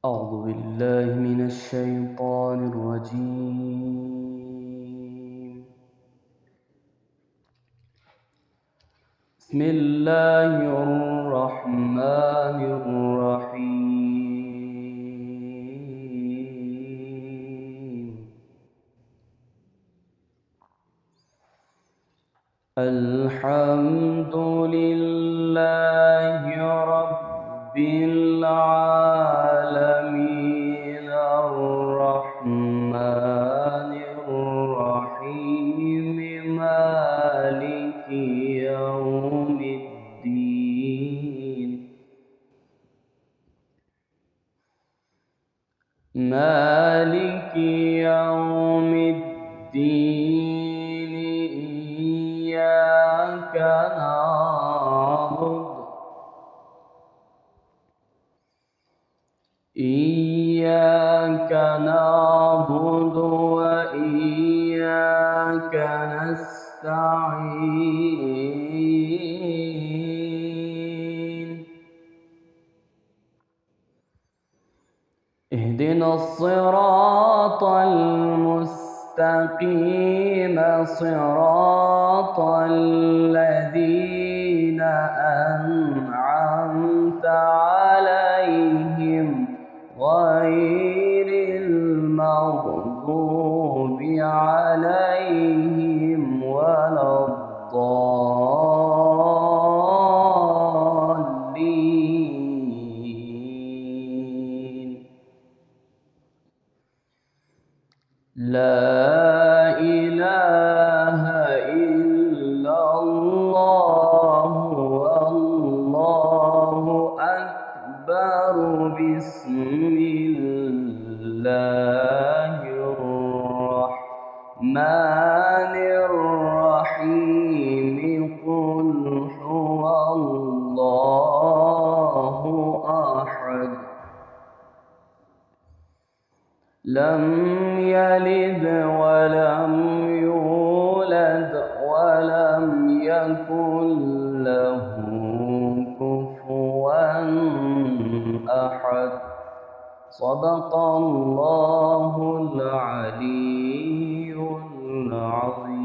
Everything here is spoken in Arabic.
أعوذ بالله من الشيطان الرجيم. بسم الله الرحمن الرحيم. الحمد لله رب العالمين الرحمن الرحيم مالك يوم الدين إياك نعبد وإياك نستعين اهدنا الصراط المستقيم صراط الذين أنعمت عليهم غير المغضوب عليهم ولا الضالين. لا إله إلا الله والله أكبر. بسم الله الرحمن الرحيم. قل هو الله أحد. لم يلد ولم يولد ولم يكن له كفوا أحد. صدق الله العلي العظيم.